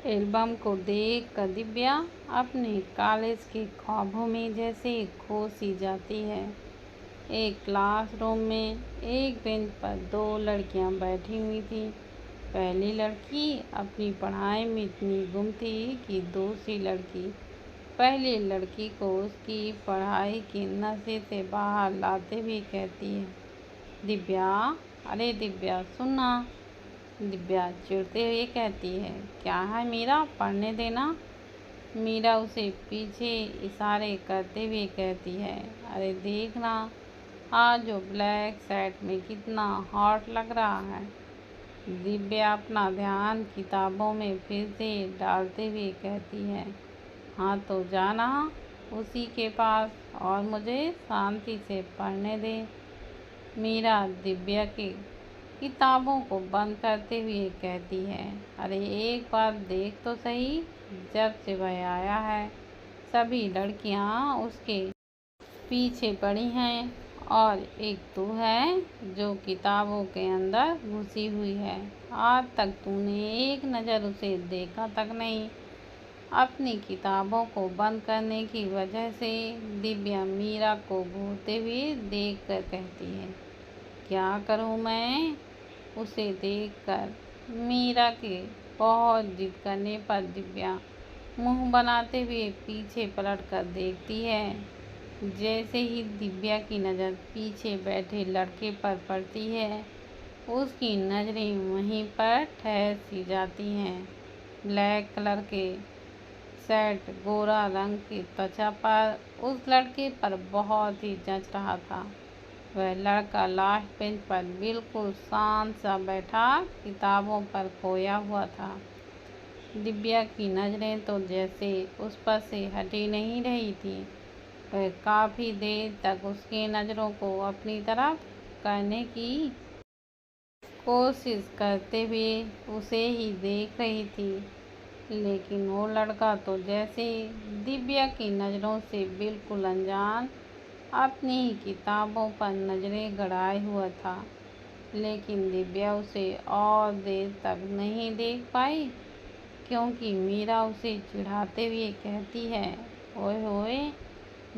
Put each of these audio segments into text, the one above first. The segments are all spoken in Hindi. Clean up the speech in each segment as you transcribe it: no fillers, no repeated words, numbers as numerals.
एल्बम को देख कर दिव्या अपने कॉलेज के ख्वाबों में जैसे खो सी जाती है। एक क्लासरूम में एक बेंच पर दो लड़कियां बैठी हुई थीं। पहली लड़की अपनी पढ़ाई में इतनी गुम थी कि दूसरी लड़की पहली लड़की को उसकी पढ़ाई के नशे से बाहर लाते हुए कहती है, दिव्या, अरे दिव्या सुनना। दिव्या चिढ़ते हुए कहती है, क्या है मीरा, पढ़ने देना। मीरा उसे पीछे इशारे करते हुए कहती है, अरे देखना आज जो ब्लैक शर्ट में कितना हॉट लग रहा है। दिव्या अपना ध्यान किताबों में फिर से डालते हुए कहती है, हाँ तो जाना उसी के पास और मुझे शांति से पढ़ने दे। मीरा दिव्या के किताबों को बंद करते हुए कहती है, अरे एक बार देख तो सही, जब से वह आया है सभी लड़कियां उसके पीछे पड़ी हैं और एक तू है जो किताबों के अंदर घुसी हुई है। आज तक तूने एक नज़र उसे देखा तक नहीं। अपनी किताबों को बंद करने की वजह से दिव्या मीरा को घूरते हुए देख कर कहती है, क्या करूं मैं। उसे देखकर मीरा के बहुत जिद करने पर दिव्या मुंह बनाते हुए पीछे पलट कर देखती है। जैसे ही दिव्या की नज़र पीछे बैठे लड़के पर पड़ती है, उसकी नज़रें वहीं पर ठहर सी जाती हैं। ब्लैक कलर के शर्ट, गोरा रंग की त्वचा पर उस लड़के पर बहुत ही जच रहा था। वह लड़का लास्ट बेंच पर बिल्कुल शांत सा बैठा किताबों पर खोया हुआ था। दिव्या की नज़रें तो जैसे उस पर से हटी नहीं रही थी। वह काफ़ी देर तक उसकी नज़रों को अपनी तरफ करने की कोशिश करते हुए उसे ही देख रही थी, लेकिन वो लड़का तो जैसे दिव्या की नज़रों से बिल्कुल अनजान अपनी ही किताबों पर नज़रें गड़ाए हुआ था। लेकिन दिव्या उसे और देर तक नहीं देख पाई, क्योंकि मीरा उसे चिढ़ाते हुए कहती है, ओए ओए,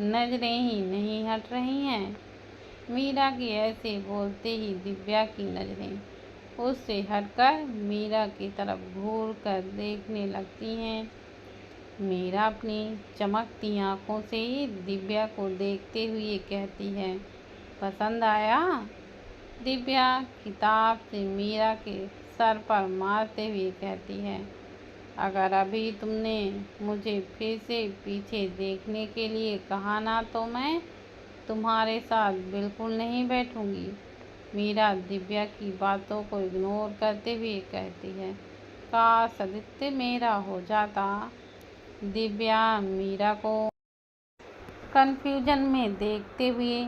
नज़रें ही नहीं हट रही हैं। मीरा के ऐसे बोलते ही दिव्या की नज़रें उससे हटकर मीरा की तरफ घूर कर देखने लगती हैं। मीरा अपनी चमकती आंखों से दिव्या को देखते हुए कहती है, पसंद आया। दिव्या किताब से मीरा के सर पर मारते हुए कहती है, अगर अभी तुमने मुझे फिर से पीछे देखने के लिए कहा ना तो मैं तुम्हारे साथ बिल्कुल नहीं बैठूंगी। मीरा दिव्या की बातों को इग्नोर करते हुए कहती है, काश आदित्य मेरा हो जाता। दिव्या मीरा को कंफ्यूजन में देखते हुए,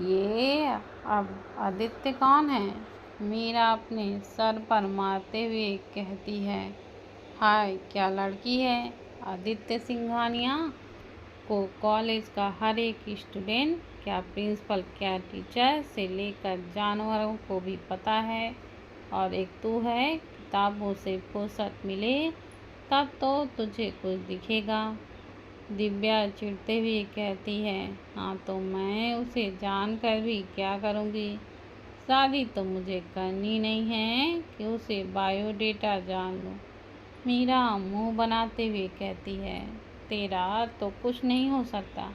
ये अब आदित्य कौन है। मीरा अपने सर पर मारते हुए कहती है, हाय क्या लड़की है। आदित्य सिंघानिया को कॉलेज का हर एक स्टूडेंट, क्या प्रिंसिपल, क्या टीचर से लेकर जानवरों को भी पता है। और एक तू है, किताबों से फुर्सत मिले तब तो तुझे कुछ दिखेगा। दिव्या चिढ़ते हुए कहती है, हाँ तो मैं उसे जानकर भी क्या करूँगी। शादी तो मुझे करनी नहीं है कि उसे बायोडेटा जान लूँ। मीरा मुंह बनाते हुए कहती है, तेरा तो कुछ नहीं हो सकता।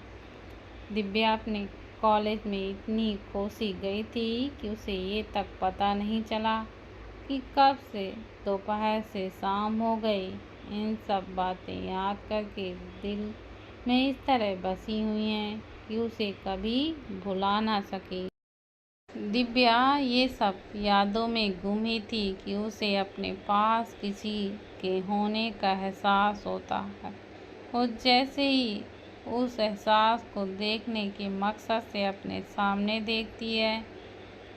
दिव्या अपने कॉलेज में इतनी खोसी गई थी कि उसे ये तक पता नहीं चला कि कब से दोपहर से शाम हो गई। इन सब बातें याद करके दिल में इस तरह बसी हुई हैं कि उसे कभी भुला ना सके। दिव्या ये सब यादों में गुम ही थी कि उसे अपने पास किसी के होने का एहसास होता है। वो जैसे ही उस एहसास को देखने के मकसद से अपने सामने देखती है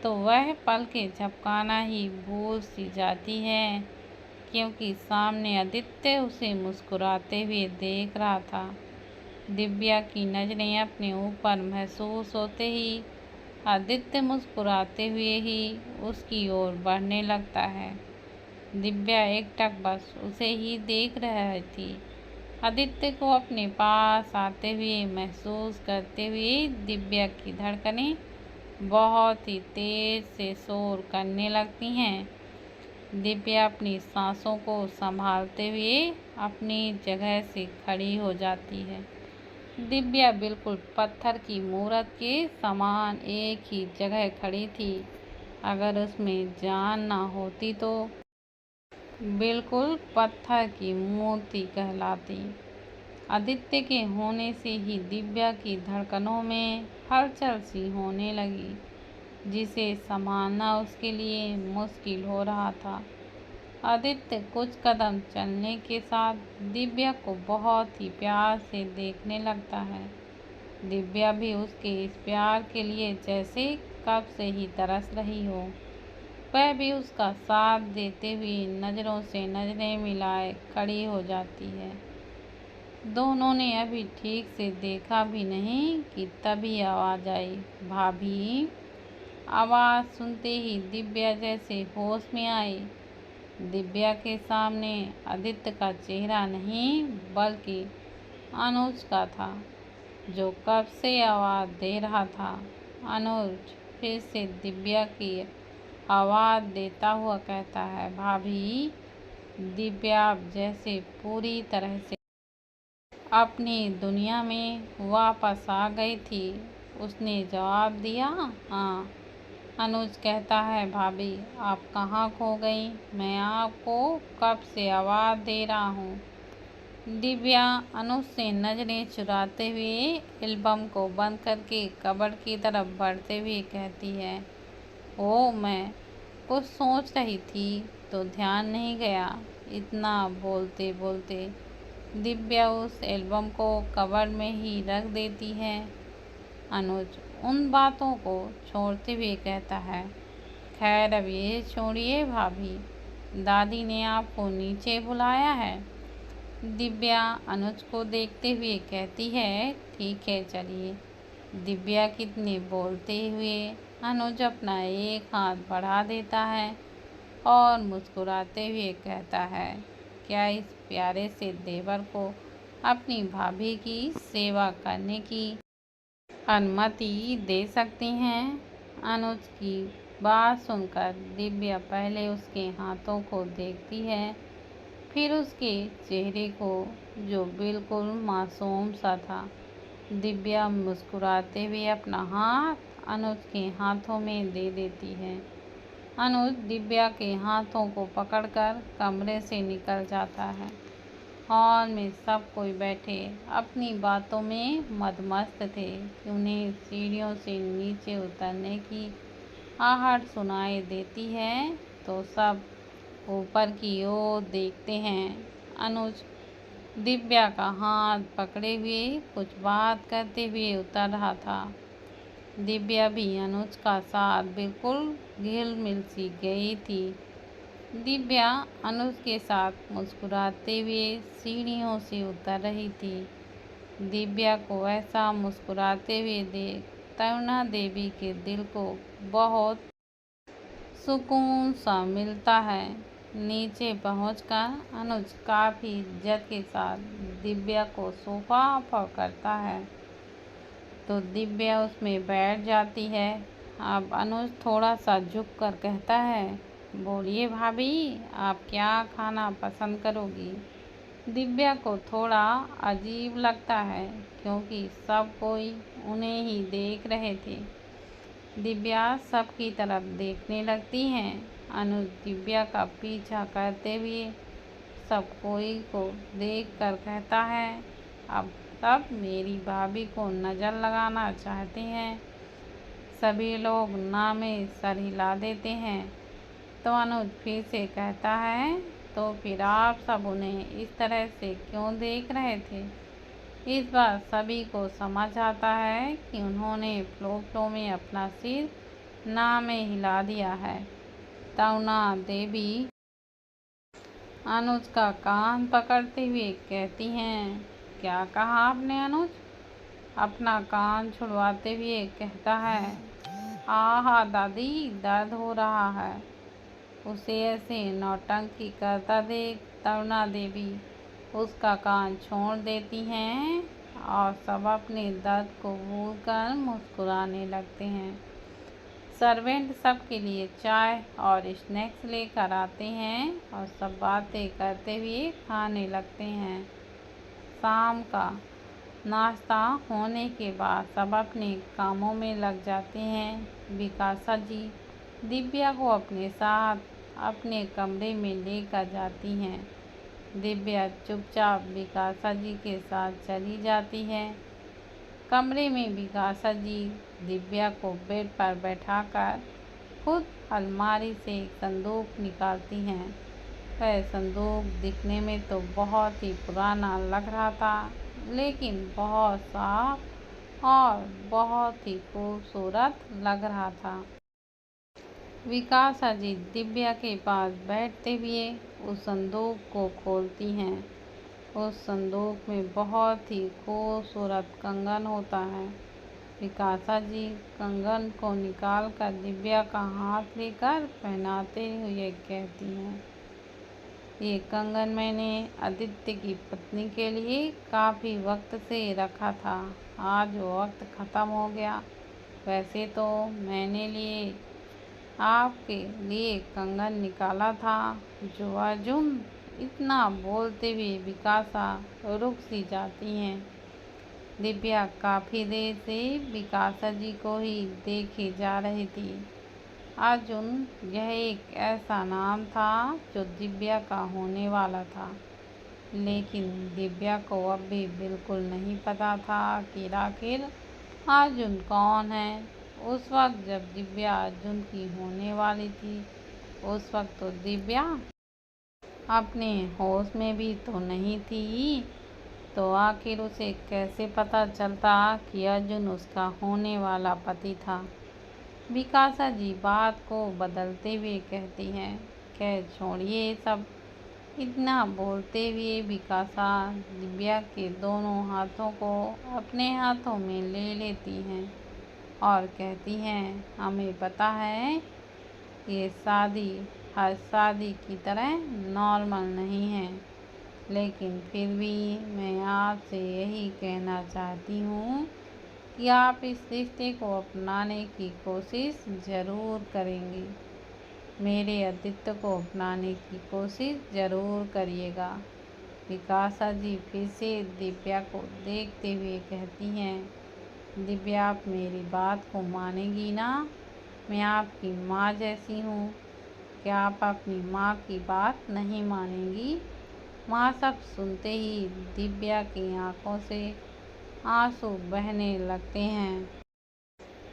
तो वह पलकें झपकाना ही भूल सी जाती है, क्योंकि सामने आदित्य उसे मुस्कुराते हुए देख रहा था। दिव्या की नज़रें अपने ऊपर महसूस होते ही आदित्य मुस्कुराते हुए ही उसकी ओर बढ़ने लगता है। दिव्या एकटक बस उसे ही देख रही थी। आदित्य को अपने पास आते हुए महसूस करते हुए दिव्या की धड़कनें बहुत ही तेज से शोर करने लगती हैं। दिव्या अपनी सांसों को संभालते हुए अपनी जगह से खड़ी हो जाती है। दिव्या बिल्कुल पत्थर की मूरत के समान एक ही जगह खड़ी थी। अगर उसमें जान ना होती तो बिल्कुल पत्थर की मूर्ति कहलाती। आदित्य के होने से ही दिव्या की धड़कनों में हलचल सी होने लगी, जिसे संभालना उसके लिए मुश्किल हो रहा था। आदित्य कुछ कदम चलने के साथ दिव्या को बहुत ही प्यार से देखने लगता है। दिव्या भी उसके इस प्यार के लिए जैसे कब से ही तरस रही हो। वह भी उसका साथ देते हुए नज़रों से नज़रें मिलाए खड़ी हो जाती है। दोनों ने अभी ठीक से देखा भी नहीं कि तभी आवाज़ आई, भाभी। आवाज़ सुनते ही दिव्या जैसे होश में आई। दिव्या के सामने आदित्य का चेहरा नहीं बल्कि अनुज का था, जो कब से आवाज़ दे रहा था। अनुज फिर से दिव्या की आवाज़ देता हुआ कहता है, भाभी। दिव्या अब जैसे पूरी तरह से अपनी दुनिया में वापस आ गई थी। उसने जवाब दिया, हाँ। अनुज कहता है, भाभी आप कहाँ खो गई? मैं आपको कब से आवाज़ दे रहा हूँ। दिव्या अनुज से नज़रें चुराते हुए एल्बम को बंद करके कबर्ड की तरफ बढ़ते हुए कहती है, ओ मैं कुछ सोच रही थी तो ध्यान नहीं गया। इतना बोलते बोलते दिव्या उस एल्बम को कबर्ड में ही रख देती है। अनुज उन बातों को छोड़ते हुए कहता है, खैर अब ये छोड़िए भाभी, दादी ने आपको नीचे बुलाया है। दिव्या अनुज को देखते हुए कहती है, ठीक है चलिए। दिव्या कितने बोलते हुए अनुज अपना एक हाथ बढ़ा देता है और मुस्कुराते हुए कहता है, क्या इस प्यारे से देवर को अपनी भाभी की सेवा करने की अनुमति दे सकती हैं? अनुज की बात सुनकर दिव्या पहले उसके हाथों को देखती है, फिर उसके चेहरे को, जो बिल्कुल मासूम सा था। दिव्या मुस्कुराते हुए अपना हाथ अनुज के हाथों में दे देती है। अनुज दिव्या के हाथों को पकड़कर कमरे से निकल जाता है। हॉल में सब कोई बैठे अपनी बातों में मदमस्त थे कि उन्हें सीढ़ियों से नीचे उतरने की आहट सुनाई देती है तो सब ऊपर की ओर देखते हैं। अनुज दिव्या का हाथ पकड़े हुए कुछ बात करते हुए उतर रहा था। दिव्या भी अनुज का साथ बिल्कुल घिल मिल सी गई थी। दिव्या अनुज के साथ मुस्कुराते हुए सीढ़ियों से उतर रही थी। दिव्या को ऐसा मुस्कुराते हुए देख तरुणा देवी के दिल को बहुत सुकून सा मिलता है। नीचे पहुंचकर अनुज काफ़ी इज्जत के साथ दिव्या को सोफा ऑफर करता है तो दिव्या उसमें बैठ जाती है। अब अनुज थोड़ा सा झुक कर कहता है, बोलिए भाभी, आप क्या खाना पसंद करोगी? दिव्या को थोड़ा अजीब लगता है क्योंकि सब कोई उन्हें ही देख रहे थे। दिव्या सबकी तरफ देखने लगती है। अनुज दिव्या का पीछा करते हुए सब कोई को देखकर कहता है, अब सब मेरी भाभी को नज़र लगाना चाहते हैं। सभी लोग ना में सर हिला देते हैं तो अनुज फिर से कहता है, तो फिर आप सब उन्हें इस तरह से क्यों देख रहे थे? इस बार सभी को समझ आता है कि उन्होंने फ्लो फ्लो में अपना सिर ना में हिला दिया है। तरुणा देवी अनुज का कान पकड़ते हुए कहती हैं, क्या कहा आपने? अनुज अपना कान छुड़वाते हुए कहता है, आहा दादी, दर्द हो रहा है। उसे ऐसे नौटंकी करता देख तरुणा देवी उसका कान छोड़ देती हैं और सब अपने दर्द को भूलकर मुस्कुराने लगते हैं। सर्वेंट सबके लिए चाय और स्नैक्स लेकर आते हैं और सब बातें करते हुए खाने लगते हैं। शाम का नाश्ता होने के बाद सब अपने कामों में लग जाते हैं। विकासा जी दिव्या को अपने साथ अपने कमरे में लेकर जाती हैं। दिव्या चुपचाप विकासा जी के साथ चली जाती है। कमरे में विकासा जी दिव्या को बेड पर बैठाकर खुद अलमारी से एक संदूक निकालती हैं। वह संदूक दिखने में तो बहुत ही पुराना लग रहा था, लेकिन बहुत साफ और बहुत ही खूबसूरत लग रहा था। विकासा जी दिव्या के पास बैठते हुए उस संदूक को खोलती हैं। उस संदूक में बहुत ही खूबसूरत कंगन होता है। विकासा जी कंगन को निकालकर दिव्या का हाथ लेकर पहनाते हुए कहती हैं, ये कंगन मैंने आदित्य की पत्नी के लिए काफ़ी वक्त से रखा था। आज वो वक्त ख़त्म हो गया। वैसे तो मैंने आपके लिए कंगन निकाला था। जो अर्जुन इतना बोलते हुए विकासा रुक सी जाती हैं। दिव्या काफ़ी देर से विकासा जी को ही देखे जा रही थी। अर्जुन यह एक ऐसा नाम था जो दिव्या का होने वाला था, लेकिन दिव्या को अब भी बिल्कुल नहीं पता था कि आखिर अर्जुन कौन है। उस वक्त जब दिव्या अर्जुन की होने वाली थी, उस वक्त तो दिव्या अपने होश में भी तो नहीं थी, तो आखिर उसे कैसे पता चलता कि अर्जुन उसका होने वाला पति था। विकासा जी बात को बदलते हुए कहती हैं, खैर छोड़िए सब। इतना बोलते हुए विकासा दिव्या के दोनों हाथों को अपने हाथों में ले लेती हैं और कहती हैं, हमें पता है ये शादी हर शादी की तरह नॉर्मल नहीं है, लेकिन फिर भी मैं आपसे यही कहना चाहती हूँ कि आप इस रिश्ते को अपनाने की कोशिश ज़रूर करेंगी। मेरे आदित्य को अपनाने की कोशिश ज़रूर करिएगा। विकासा जी फिर से दिव्या को देखते हुए कहती हैं, दिव्या आप मेरी बात को मानेगी ना? मैं आपकी माँ जैसी हूँ। क्या आप अपनी माँ की बात नहीं मानेंगी? माँ सब सुनते ही दिव्या की आंखों से आंसू बहने लगते हैं।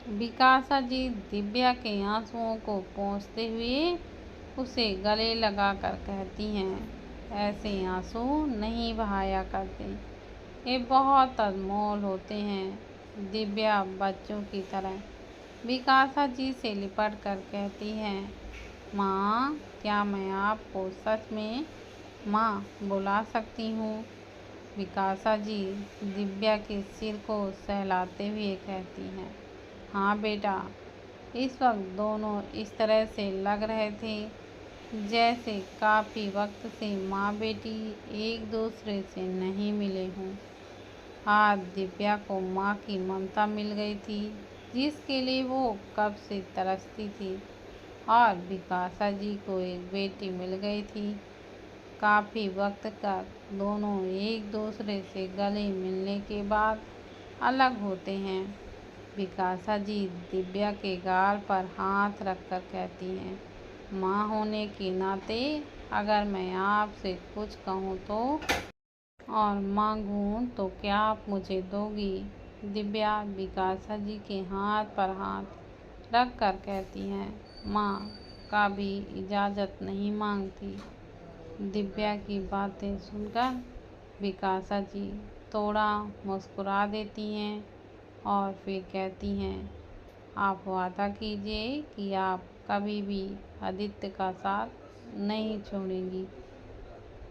विकासा जी दिव्या के आंसुओं को पोंछते हुए उसे गले लगाकर कहती हैं, ऐसे आंसू नहीं बहाया करते, ये बहुत अनमोल होते हैं। दिव्या बच्चों की तरह विकासा जी से लिपट कर कहती हैं, माँ क्या मैं आपको सच में माँ बुला सकती हूँ? विकासा जी दिव्या के सिर को सहलाते हुए कहती हैं, हाँ बेटा। इस वक्त दोनों इस तरह से लग रहे थे जैसे काफ़ी वक्त से माँ बेटी एक दूसरे से नहीं मिले हों। आज दिव्या को माँ की ममता मिल गई थी, जिसके लिए वो कब से तरसती थी, और विकासा जी को एक बेटी मिल गई थी। काफ़ी वक्त तक दोनों एक दूसरे से गले मिलने के बाद अलग होते हैं। विकासा जी दिव्या के गाल पर हाथ रखकर कहती हैं, माँ होने के नाते अगर मैं आपसे कुछ कहूँ तो और मांगूँ तो क्या आप मुझे दोगी? दिव्या विकासा जी के हाथ पर हाथ रख कर कहती हैं, माँ का भी इजाज़त नहीं मांगती। दिव्या की बातें सुनकर विकासा जी थोड़ा मुस्कुरा देती हैं और फिर कहती हैं, आप वादा कीजिए कि आप कभी भी आदित्य का साथ नहीं छोड़ेंगी।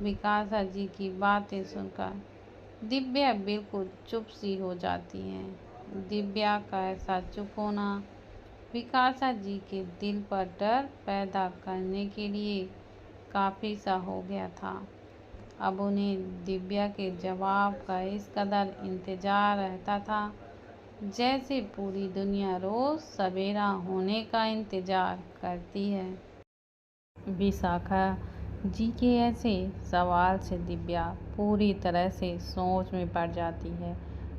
विकासा जी की बातें सुनकर दिव्या बिल्कुल चुप सी हो जाती हैं। दिव्या का ऐसा चुप होना विकासा जी के दिल पर डर पैदा करने के लिए काफ़ी सा हो गया था। अब उन्हें दिव्या के जवाब का इस कदर इंतज़ार रहता था जैसे पूरी दुनिया रोज़ सवेरा होने का इंतज़ार करती है। विशाखा जी के ऐसे सवाल से दिव्या पूरी तरह से सोच में पड़ जाती है।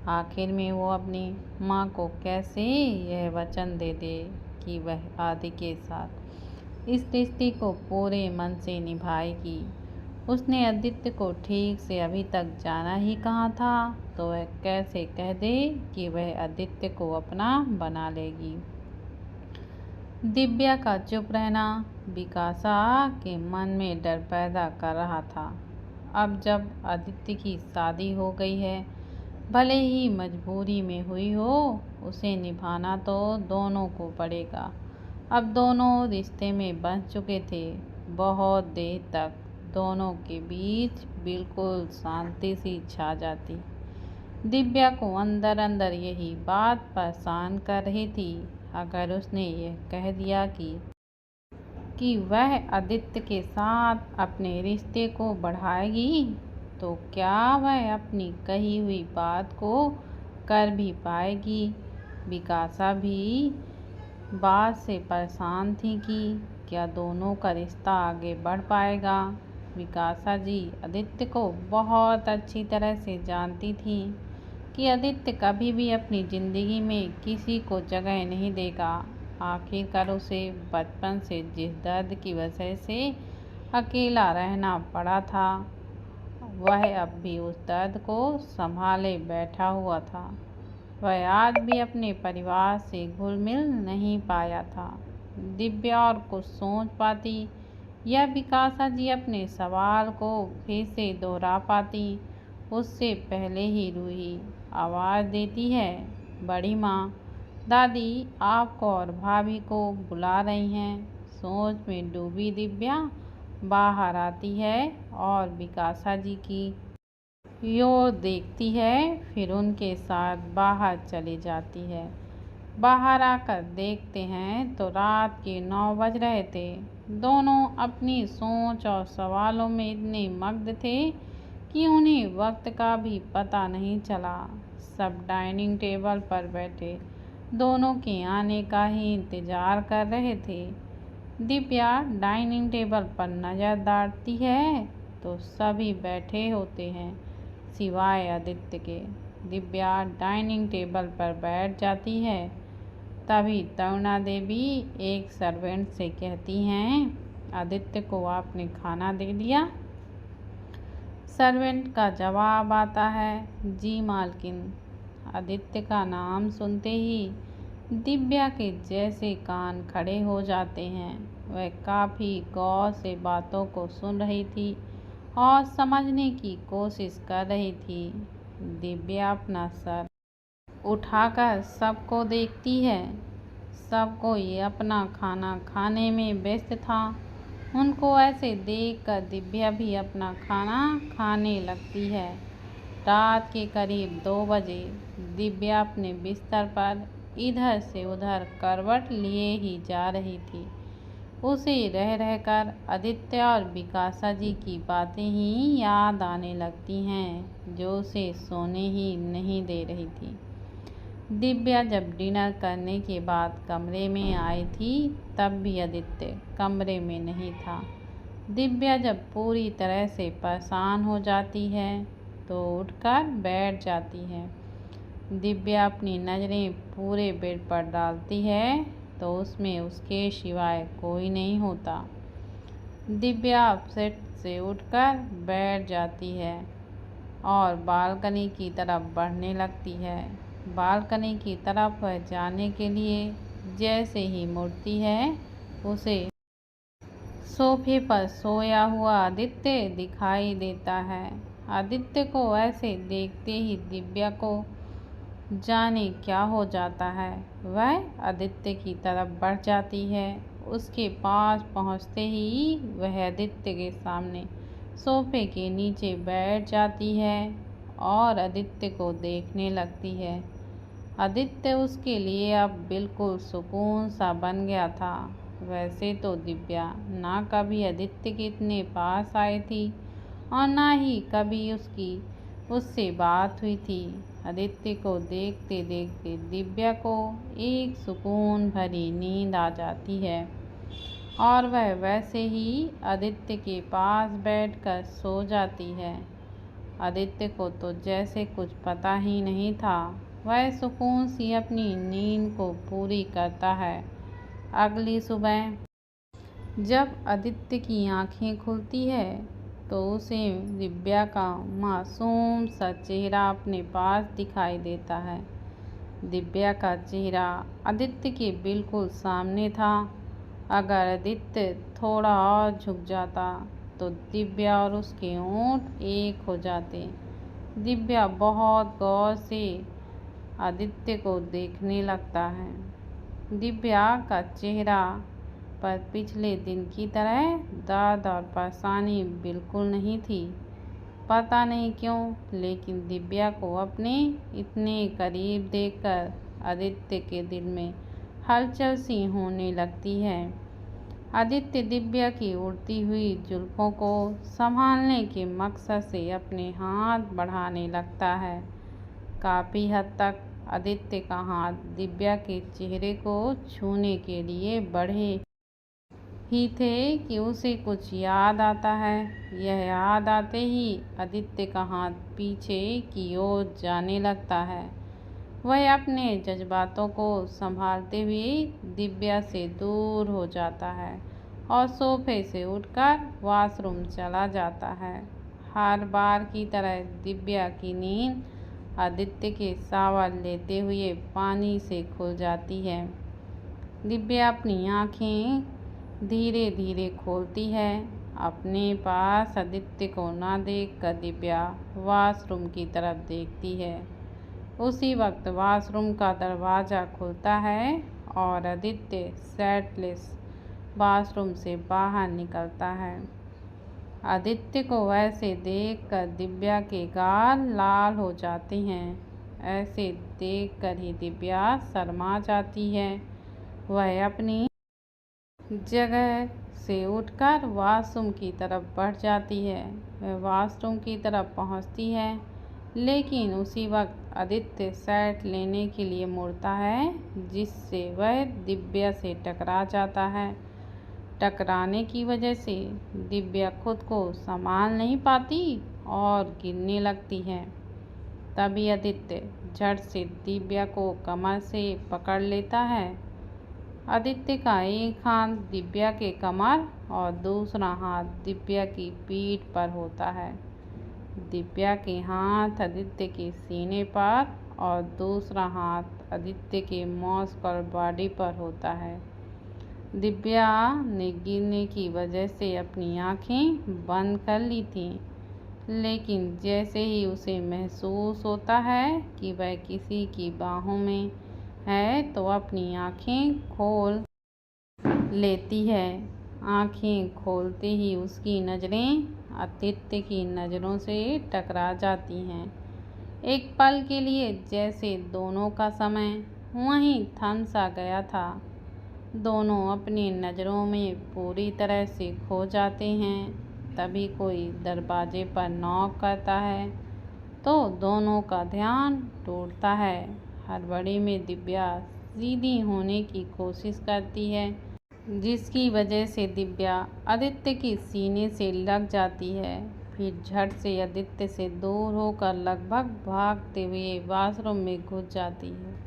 आखिर में वो अपनी माँ को कैसे यह वचन दे दे कि वह आदि के साथ इस रिश्ते को पूरे मन से निभाएगी। उसने आदित्य को ठीक से अभी तक जाना ही कहाँ था, तो वह कैसे कह दे कि वह आदित्य को अपना बना लेगी। दिव्या का चुप रहना विकासा के मन में डर पैदा कर रहा था। अब जब आदित्य की शादी हो गई है, भले ही मजबूरी में हुई हो, उसे निभाना तो दोनों को पड़ेगा। अब दोनों रिश्ते में बंध चुके थे। बहुत देर तक दोनों के बीच बिल्कुल शांति सी छा जाती। दिव्या को अंदर अंदर यही बात परेशान कर रही थी। अगर उसने यह कह दिया कि वह आदित्य के साथ अपने रिश्ते को बढ़ाएगी, तो क्या वह अपनी कही हुई बात को कर भी पाएगी। विकासा भी बात से परेशान थी कि क्या दोनों का रिश्ता आगे बढ़ पाएगा। विकासा जी आदित्य को बहुत अच्छी तरह से जानती थी कि आदित्य कभी भी अपनी ज़िंदगी में किसी को जगह नहीं देगा। आखिरकार उसे बचपन से जिस दर्द की वजह से अकेला रहना पड़ा था, वह अब भी उस दर्द को संभाले बैठा हुआ था। वह आज भी अपने परिवार से घुल मिल नहीं पाया था। दिव्या और कुछ सोच पाती या विकासा जी अपने सवाल को फिर से दोहरा पाती, उससे पहले ही रूही आवाज़ देती है, बड़ी माँ, दादी आपको और भाभी को बुला रही हैं। सोच में डूबी दिव्या बाहर आती है और विकासा जी की ओर देखती है, फिर उनके साथ बाहर चली जाती है। बाहर आकर देखते हैं तो रात के 9 बज रहे थे। दोनों अपनी सोच और सवालों में इतने मग्न थे कि उन्हें वक्त का भी पता नहीं चला। सब डाइनिंग टेबल पर बैठे दोनों के आने का ही इंतज़ार कर रहे थे। दिव्या डाइनिंग टेबल पर नज़र डालती है तो सभी बैठे होते हैं सिवाय आदित्य के। दिव्या डाइनिंग टेबल पर बैठ जाती है। तभी तरुणा देवी एक सर्वेंट से कहती हैं, आदित्य को आपने खाना दे दिया। सर्वेंट का जवाब आता है, जी मालकिन। आदित्य का नाम सुनते ही दिव्या के जैसे कान खड़े हो जाते हैं। वह काफ़ी गौर से बातों को सुन रही थी और समझने की कोशिश कर रही थी। दिव्या अपना सर उठाकर सबको देखती है। सब कोई अपना खाना खाने में व्यस्त था। उनको ऐसे देखकर दिव्या भी अपना खाना खाने लगती है। रात के करीब 2 बजे दिव्या अपने बिस्तर पर इधर से उधर करवट लिए ही जा रही थी। उसे रह रहकर आदित्य और विकासा जी की बातें ही याद आने लगती हैं, जो उसे सोने ही नहीं दे रही थी। दिव्या जब डिनर करने के बाद कमरे में आई थी, तब भी आदित्य कमरे में नहीं था। दिव्या जब पूरी तरह से परेशान हो जाती है तो उठकर बैठ जाती है। दिव्या अपनी नज़रें पूरे बेड पर डालती है तो उसमें उसके सिवाय कोई नहीं होता। दिव्या अपसेट से उठकर बैठ जाती है और बालकनी की तरफ बढ़ने लगती है। बालकनी की तरफ वह जाने के लिए जैसे ही मुड़ती है, उसे सोफे पर सोया हुआ आदित्य दिखाई देता है। आदित्य को ऐसे देखते ही दिव्या को जाने क्या हो जाता है। वह आदित्य की तरफ बढ़ जाती है। उसके पास पहुंचते ही वह आदित्य के सामने सोफे के नीचे बैठ जाती है और आदित्य को देखने लगती है। आदित्य उसके लिए अब बिल्कुल सुकून सा बन गया था। वैसे तो दिव्या ना कभी आदित्य के इतने पास आई थी और ना ही कभी उससे बात हुई थी। आदित्य को देखते देखते दिव्या को एक सुकून भरी नींद आ जाती है और वह वैसे ही आदित्य के पास बैठकर सो जाती है। आदित्य को तो जैसे कुछ पता ही नहीं था। वह सुकून सी अपनी नींद को पूरी करता है। अगली सुबह जब आदित्य की आंखें खुलती है तो उसे दिव्या का मासूम सा चेहरा अपने पास दिखाई देता है। दिव्या का चेहरा आदित्य के बिल्कुल सामने था। अगर आदित्य थोड़ा और झुक जाता तो दिव्या और उसके होंठ एक हो जाते। दिव्या बहुत गौर से आदित्य को देखने लगता है। दिव्या का चेहरा पर पिछले दिन की तरह दर्द और परेशानी बिल्कुल नहीं थी। पता नहीं क्यों, लेकिन दिव्या को अपने इतने करीब देखकर आदित्य के दिल में हलचल सी होने लगती है। आदित्य दिव्या की उड़ती हुई जुल्फों को संभालने के मकसद से अपने हाथ बढ़ाने लगता है। काफ़ी हद तक आदित्य का हाथ दिव्या के चेहरे को छूने के लिए बढ़े ही थे कि उसे कुछ याद आता है। यह याद आते ही आदित्य का हाथ पीछे की ओर जाने लगता है। वह अपने जज्बातों को संभालते हुए दिव्या से दूर हो जाता है और सोफे से उठकर वॉशरूम चला जाता है। हर बार की तरह दिव्या की नींद आदित्य के शावर लेते हुए पानी से खुल जाती है। दिव्या अपनी आँखें धीरे धीरे खोलती है। अपने पास आदित्य को ना देखकर दिव्या वॉशरूम की तरफ देखती है। उसी वक्त वॉशरूम का दरवाज़ा खुलता है और आदित्य शर्टलेस वॉशरूम से बाहर निकलता है। आदित्य को वैसे देखकर दिव्या के गाल लाल हो जाते हैं। ऐसे देखकर ही दिव्या शर्मा जाती है। वह अपनी जगह से उठकर वॉशरूम की तरफ बढ़ जाती है। वह वॉशरूम की तरफ पहुंचती है, लेकिन उसी वक्त आदित्य शर्ट लेने के लिए मुड़ता है, जिससे वह दिव्या से टकरा जाता है। टकराने की वजह से दिव्या खुद को संभाल नहीं पाती और गिरने लगती है। तभी आदित्य झट से दिव्या को कमर से पकड़ लेता है। आदित्य का एक हाथ दिव्या के कमर और दूसरा हाथ दिव्या की पीठ पर होता है। दिव्या के हाथ आदित्य के सीने पर और दूसरा हाथ आदित्य के मस्कुलर बॉडी पर होता है। दिव्या ने गिरने की वजह से अपनी आंखें बंद कर ली थीं, लेकिन जैसे ही उसे महसूस होता है कि वह किसी की बाहों में है तो अपनी आंखें खोल लेती है। आंखें खोलते ही उसकी नज़रें आदित्य की नज़रों से टकरा जाती हैं। एक पल के लिए जैसे दोनों का समय वहीं थम सा गया था। दोनों अपनी नज़रों में पूरी तरह से खो जाते हैं। तभी कोई दरवाजे पर नॉक करता है तो दोनों का ध्यान टूटता है। हड़बड़ी में दिव्या सीधी होने की कोशिश करती है, जिसकी वजह से दिव्या आदित्य की सीने से लग जाती है। फिर झट से आदित्य से दूर होकर लगभग भागते हुए वॉशरूम में घुस जाती है।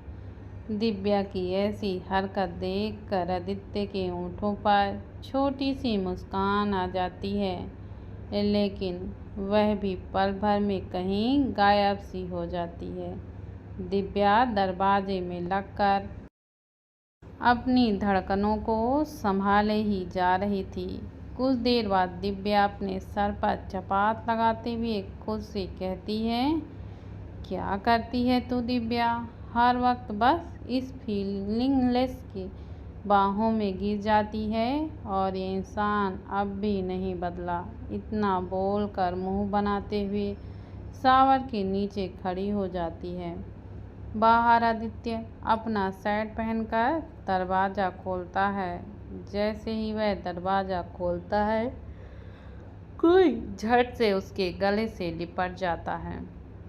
दिव्या की ऐसी हरकत देखकर आदित्य के होंठों पर छोटी सी मुस्कान आ जाती है, लेकिन वह भी पल भर में कहीं गायब सी हो जाती है। दिव्या दरवाजे में लगकर अपनी धड़कनों को संभाले ही जा रही थी। कुछ देर बाद दिव्या अपने सर पर चपात लगाते हुए खुद से कहती है, क्या करती है तू दिव्या? हर वक्त बस इस फीलिंगलेस की बाहों में गिर जाती है और ये इंसान अब भी नहीं बदला। इतना बोलकर मुंह बनाते हुए शावर के नीचे खड़ी हो जाती है। बाहर आदित्य अपना सेट पहनकर दरवाज़ा खोलता है। जैसे ही वह दरवाज़ा खोलता है, कोई झट से उसके गले से लिपट जाता है।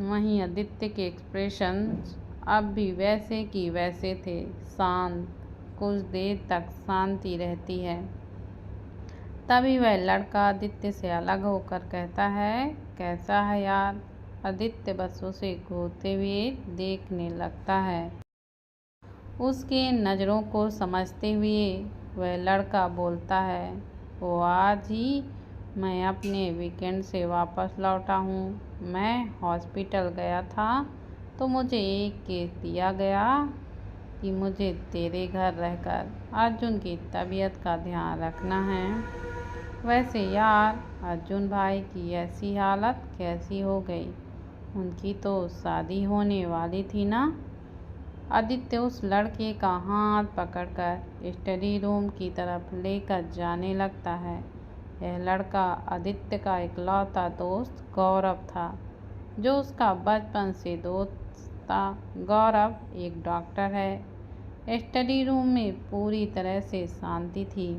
वहीं आदित्य के एक्सप्रेशंस अब भी वैसे की वैसे थे, शांत। कुछ देर तक शांति रहती है। तभी वह लड़का आदित्य से अलग होकर कहता है, कैसा है यार? आदित्य बस उसे घूरते हुए देखने लगता है। उसके नज़रों को समझते हुए वह लड़का बोलता है, वो आज ही मैं अपने वीकेंड से वापस लौटा हूँ। मैं हॉस्पिटल गया था तो मुझे एक केस दिया गया कि मुझे तेरे घर रहकर अर्जुन की तबीयत का ध्यान रखना है। वैसे यार, अर्जुन भाई की ऐसी हालत कैसी हो गई? उनकी तो शादी होने वाली थी ना? आदित्य उस लड़के का हाथ पकड़कर स्टडी रूम की तरफ लेकर जाने लगता है। यह लड़का आदित्य का इकलौता दोस्त गौरव था, जो उसका बचपन से दोस्त था। गौरव एक डॉक्टर है। स्टडी रूम में पूरी तरह से शांति थी।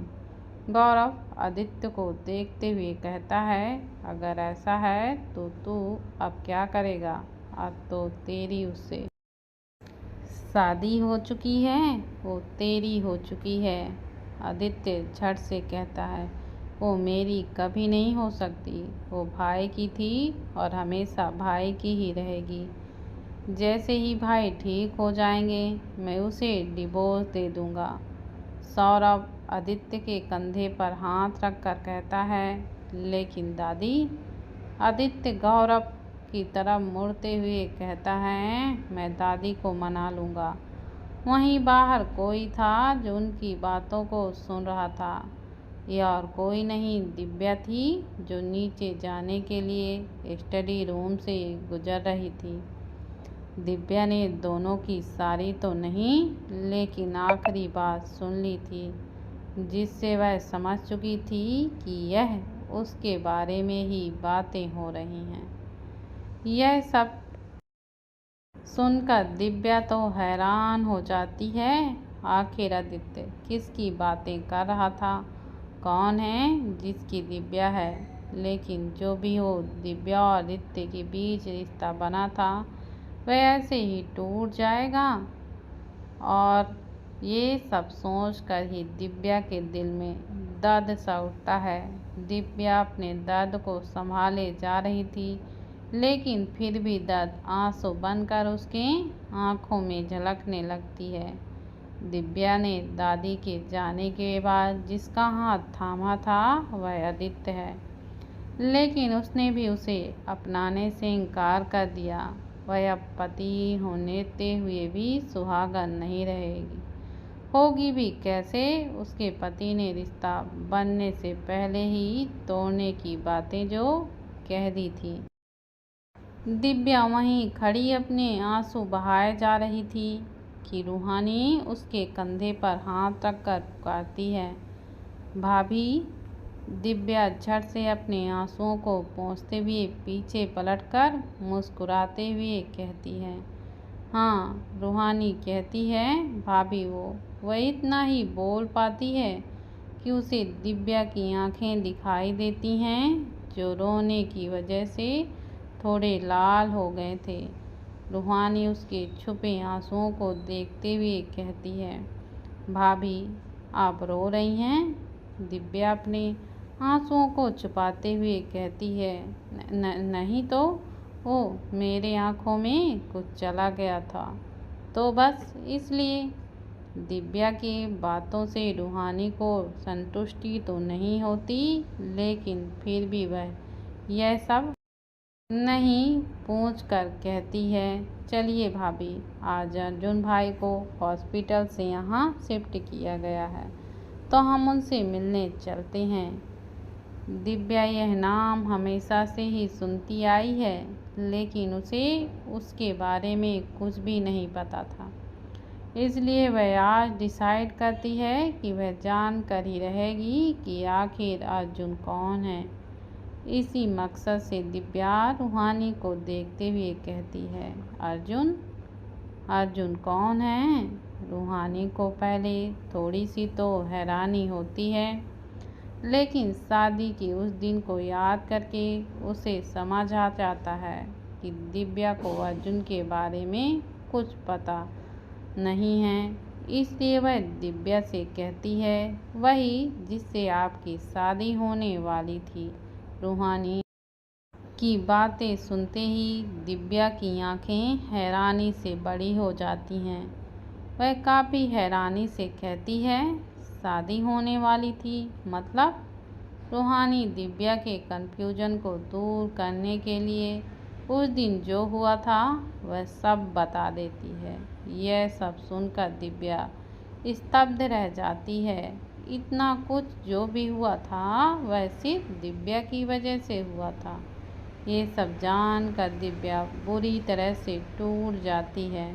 गौरव आदित्य को देखते हुए कहता है, अगर ऐसा है तो तू अब क्या करेगा? अब तो तेरी उससे शादी हो चुकी है, वो तेरी हो चुकी है। आदित्य झट से कहता है, वो मेरी कभी नहीं हो सकती। वो भाई की थी और हमेशा भाई की ही रहेगी। जैसे ही भाई ठीक हो जाएंगे, मैं उसे डिवोर्स दे दूंगा। सौरभ आदित्य के कंधे पर हाथ रखकर कहता है, लेकिन दादी? आदित्य गौरव की तरफ मुड़ते हुए कहता है, मैं दादी को मना लूँगा। वहीं बाहर कोई था जो उनकी बातों को सुन रहा था। यह और कोई नहीं, दिव्या थी, जो नीचे जाने के लिए स्टडी रूम से गुजर रही थी। दिव्या ने दोनों की सारी तो नहीं, लेकिन आखिरी बात सुन ली थी, जिससे वह समझ चुकी थी कि यह उसके बारे में ही बातें हो रही हैं। यह सब सुनकर दिव्या तो हैरान हो जाती है। आखिर आदित्य किसकी बातें कर रहा था? कौन है जिसकी दिव्या है? लेकिन जो भी हो, दिव्या और आदित्य के बीच रिश्ता बना था, वह ऐसे ही टूट जाएगा। और ये सब सोचकर ही दिव्या के दिल में दर्द सा उठता है। दिव्या अपने दर्द को संभाले जा रही थी, लेकिन फिर भी दर्द आंसू बनकर उसके आंखों में झलकने लगती है। दिव्या ने दादी के जाने के बाद जिसका हाथ थामा था, वह आदित्य है, लेकिन उसने भी उसे अपनाने से इनकार कर दिया। वह अब पति होते हुए भी सुहागन नहीं रहेगी। होगी भी कैसे? उसके पति ने रिश्ता बनने से पहले ही तोड़ने की बातें जो कह दी थी। दिव्या वहीं खड़ी अपने आंसू बहाए जा रही थी कि रूहानी उसके कंधे पर हाथ रखकर पुकारती है, भाभी। दिव्या झट से अपने आंसुओं को पोंछते हुए पीछे पलटकर मुस्कुराते हुए कहती है, हाँ। रूहानी कहती है, भाभी। वह इतना ही बोल पाती है कि उसे दिव्या की आंखें दिखाई देती हैं, जो रोने की वजह से थोड़े लाल हो गए थे। रूहानी उसके छुपे आंसुओं को देखते हुए कहती है, भाभी आप रो रही हैं? दिव्या अपने आंसुओं को छुपाते हुए कहती है, नहीं तो वो मेरे आंखों में कुछ चला गया था, तो बस इसलिए। दिव्या की बातों से रूहानी को संतुष्टि तो नहीं होती, लेकिन फिर भी वह यह सब नहीं पूछ कर कहती है, चलिए भाभी, आज अर्जुन भाई को हॉस्पिटल से यहाँ शिफ्ट किया गया है, तो हम उनसे मिलने चलते हैं। दिव्या यह नाम हमेशा से ही सुनती आई है, लेकिन उसे उसके बारे में कुछ भी नहीं पता था। इसलिए वह आज डिसाइड करती है कि वह जान कर ही रहेगी कि आखिर अर्जुन कौन है। इसी मकसद से दिव्या रूहानी को देखते हुए कहती है, अर्जुन? अर्जुन कौन है? रूहानी को पहले थोड़ी सी तो हैरानी होती है, लेकिन शादी के उस दिन को याद करके उसे समझ आ जाता है कि दिव्या को अर्जुन के बारे में कुछ पता नहीं है। इसलिए वह दिव्या से कहती है, वही जिससे आपकी शादी होने वाली थी। रूहानी की बातें सुनते ही दिव्या की आंखें हैरानी से बड़ी हो जाती हैं। वह काफ़ी हैरानी से कहती है, शादी होने वाली थी मतलब? रूहानी दिव्या के कन्फ्यूजन को दूर करने के लिए उस दिन जो हुआ था वह सब बता देती है। यह सब सुनकर दिव्या स्तब्ध रह जाती है। इतना कुछ जो भी हुआ था वह सिर्फ दिव्या की वजह से हुआ था। ये सब जानकर दिव्या बुरी तरह से टूट जाती है।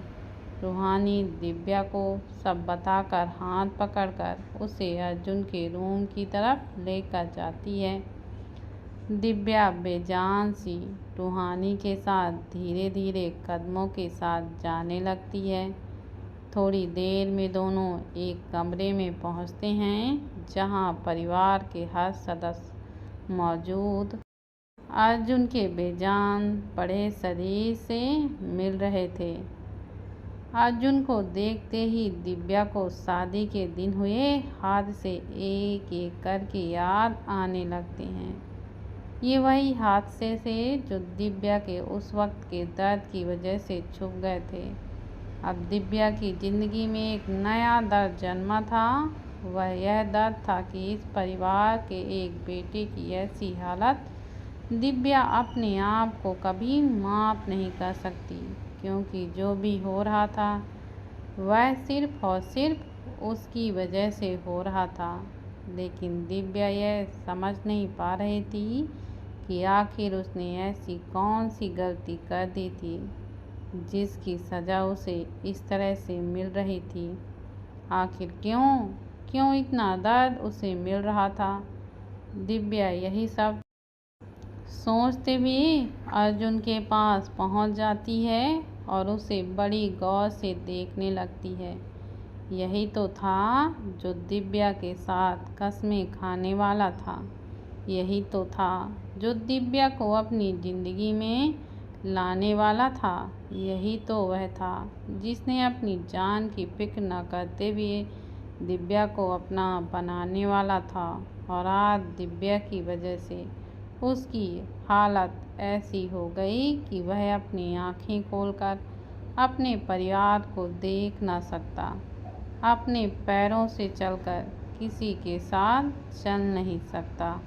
रूहानी दिव्या को सब बताकर हाथ पकड़कर उसे अर्जुन के रूम की तरफ लेकर जाती है। दिव्या बेजान सी रूहानी के साथ धीरे धीरे कदमों के साथ जाने लगती है। थोड़ी देर में दोनों एक कमरे में पहुंचते हैं जहां परिवार के हर सदस्य मौजूद अर्जुन के बेजान पड़े शरीर से मिल रहे थे। अर्जुन को देखते ही दिव्या को शादी के दिन हुए हादसे एक एक करके याद आने लगते हैं। ये वही हादसे थे जो दिव्या के उस वक्त के दर्द की वजह से छुप गए थे। अब दिव्या की ज़िंदगी में एक नया दर्द जन्मा था। वह यह दर्द था कि इस परिवार के एक बेटे की ऐसी हालत दिव्या अपने आप को कभी माफ़ नहीं कर सकती, क्योंकि जो भी हो रहा था वह सिर्फ और सिर्फ उसकी वजह से हो रहा था। लेकिन दिव्या यह समझ नहीं पा रही थी कि आखिर उसने ऐसी कौन सी गलती कर दी थी जिसकी सज़ा उसे इस तरह से मिल रही थी। आखिर क्यों इतना दर्द उसे मिल रहा था। दिव्या यही सब सोचते हुए अर्जुन के पास पहुंच जाती है और उसे बड़ी गौर से देखने लगती है। यही तो था जो दिव्या के साथ कसमें खाने वाला था। यही तो था जो दिव्या को अपनी ज़िंदगी में लाने वाला था। यही तो वह था जिसने अपनी जान की फिक्र न करते हुए दिव्या को अपना बनाने वाला था। और आज दिव्या की वजह से उसकी हालत ऐसी हो गई कि वह अपनी आँखें खोलकर अपने परिवार को देख न सकता, अपने पैरों से चलकर किसी के साथ चल नहीं सकता।